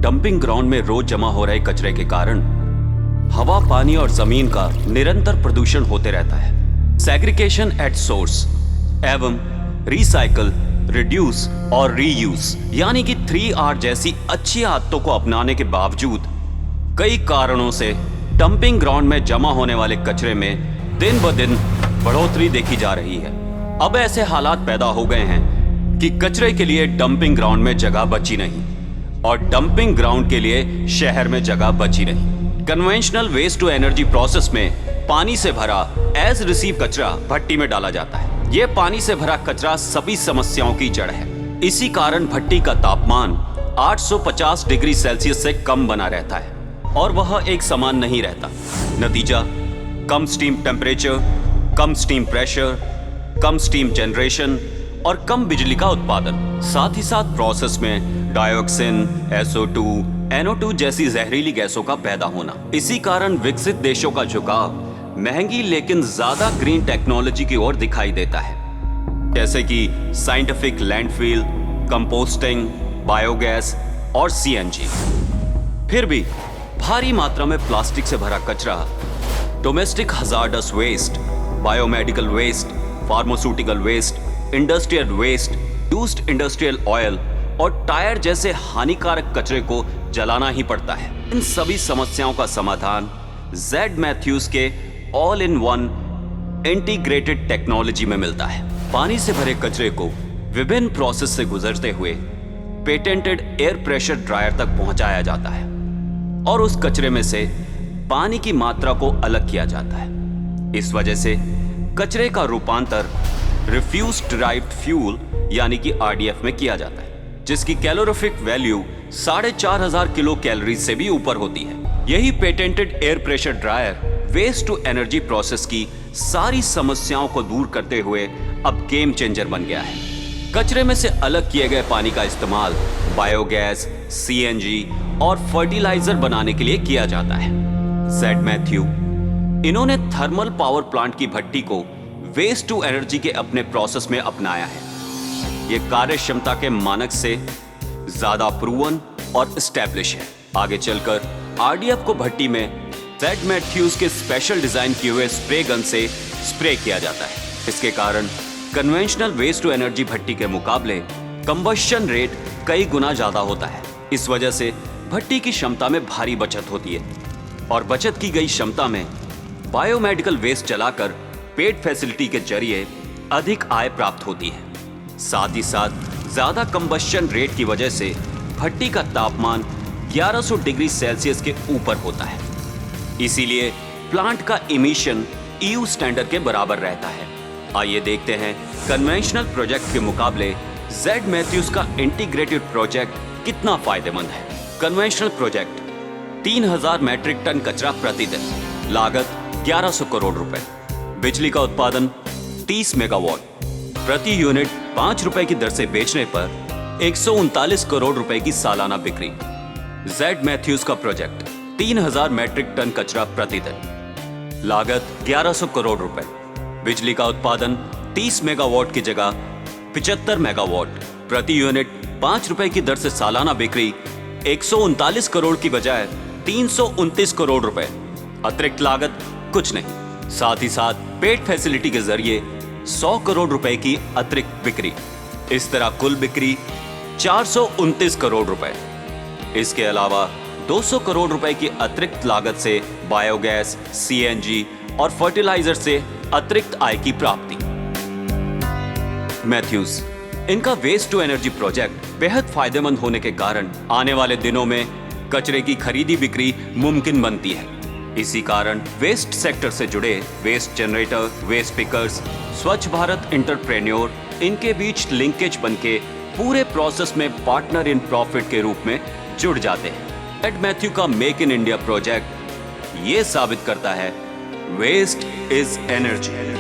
Dumping ground में रोज जमा हो रहे कचरे के कारण हवा, पानी और जमीन का निरंतर प्रदूषण होते रहता है। सेग्रीगेशन एट सोर्स एवं रिसाइकल, रिड्यूस और रीयूज यानी कि 3R जैसी अच्छी आदतों को अपनाने के बावजूद कई कारणों से डंपिंग ग्राउंड में जमा होने वाले कचरे में दिन ब दिन बढ़ोतरी देखी जा रही है। अब ऐसे हालात पैदा हो गए हैं कि कचरे के लिए डंपिंग ग्राउंड में जगह बची नहीं और डंपिंग ग्राउंड के लिए शहर में जगह बची नहीं। Conventional waste to energy process में पानी से भरा एज रिसीव कचरा भट्टी में डाला जाता है। यह पानी से भरा कचरा सभी समस्याओं की जड़ है। इसी कारण भट्टी का तापमान 850 डिग्री सेल्सियस से कम बना रहता है और वह एक समान नहीं रहता। नतीजा, कम स्टीम टेम्परेचर, कम स्टीम प्रेशर, कम स्टीम जनरेशन और कम बिजली का उत्पादन। साथ ही साथ प्रोसेस में डाइऑक्सिन, SO2, NO2 जैसी जहरीली गैसों का पैदा होना। इसी कारण विकसित देशों का झुकाव महंगी लेकिन ज्यादा ग्रीन टेक्नोलॉजी की ओर दिखाई देता है, जैसे कि साइंटिफिक लैंडफिल, कंपोस्टिंग, बायोगैस और CNG। फिर भी भारी मात्रा में प्लास्टिक से भरा कचरा, domestic hazardous waste, biomedical waste, pharmaceutical waste, industrial waste, used industrial oil और टायर जैसे हानिकारक कचरे को जलाना ही पड़ता है। इन सभी समस्याओं का समाधान जेड मैथ्यूज के all in one integrated technology में मिलता है। पानी से भरे कचरे को विभिन्न प्रोसेस से गुजरते हुए पेटेंटेड एयर प्रेशर ड्रायर तक पहुंचाया जाता है और उस कचरे में से पानी की मात्रा को अलग किया जाता है। इस वजह से कचरे का रूपांतर रिफ्यूज डिराइव्ड फ्यूल यानी कि RDF में किया जाता है, जिसकी कैलोरीफिक वैल्यू 4500 किलो कैलोरी से भी ऊपर होती है। यही patented air pressure dryer waste to energy process की सारी समस्याओं को दूर करते हुए अब गेम चेंजर बन गया है। कचरे में से अलग किए गए पानी का इस्तेमाल बायोगैस, CNG और फर्टिलाइजर बनाने के लिए किया जाता है। जेड मैथ्यू इन्होंने थर्मल पावर प्लांट की भट्टी को वेस्ट टू एनर्जी के अपने प्रोसेस में अपनाया है। यह कार्य क्षमता के मानक से ज्यादा प्रूवन और एस्टैब्लिश है। आगे चलकर RDF को भट्टी में जेड मैथ्यूज के स्पेशल डिजाइन किए हुए स्प्रे गन से स्प्रे किया जाता है। इसके कारण कन्वेंशनल वेस्ट टू एनर्जी भट्टी के मुकाबले कंबशन रेट कई गुना ज्यादा होता है। इस वजह से भट्टी की क्षमता में भारी बचत होती है और बचत की गई क्षमता में बायोमेडिकल वेस्ट जलाकर पेड फैसिलिटी के जरिए अधिक आय प्राप्त होती है। साथ ही साथ ज्यादा कंबशन रेट की वजह से भट्टी का तापमान 1100 डिग्री सेल्सियस के ऊपर होता है। इसीलिए प्लांट का इमिशन EU स्टैंडर्ड के बराबर रहता है। आइए देखते हैं कन्वेंशनल प्रोजेक्ट के मुकाबले जेड मैथ्यूज का इंटीग्रेटेड प्रोजेक्ट कितना फायदेमंद है। कन्वेंशनल प्रोजेक्ट 3000 मैट्रिक टन कचरा प्रतिदिन, लागत 1100 करोड़ रुपए, बिजली का उत्पादन 30 मेगावाट, प्रति यूनिट 5 रुपए की दर से बेचने पर 139 करोड़ रुपए की सालाना बिक्री। जेड मैथ्यूज का प्रोजेक्ट 3000 मैट्रिक टन कचरा प्रतिदिन, लागत 1100 करोड़ रुपए, बिजली का उत्पादन 30 मेगावाट की जगह 75 मेगावाट, प्रति यूनिट 5 रुपए की दर से सालाना बिक्री 139 करोड़ की बजाय 329 करोड़ रुपए। अतिरिक्त लागत कुछ नहीं। साथ ही साथ पेड फैसिलिटी के जरिए 100 करोड़ रुपए की अतिरिक्त बिक्री। इस तरह कुल बिक्री 429 करोड़ रुपए। इसके अलावा 200 करोड़ रुपए की अतिरिक्त लागत से बायोगैस, CNG और फर्टिलाइजर से अतिरिक्त आय की प्राप्ति। मैथ्यूज इनका वेस्ट टू एनर्जी प्रोजेक्ट बेहद फायदेमंद होने के कारण आने वाले दिनों में कचरे की खरीदी बिक्री मुमकिन बनती है। इसी कारण वेस्ट सेक्टर से जुड़े वेस्ट जनरेटर, वेस्ट पिकर्स, स्वच्छ भारत एंटरप्रेन्योर इनके बीच लिंकेज बनके पूरे प्रोसेस में पार्टनर इन प्रॉफिट के रूप में जुड़ जाते हैं। जेड मैथ्यू का मेक इन इंडिया प्रोजेक्ट ये साबित करता है वेस्ट इज एनर्जी।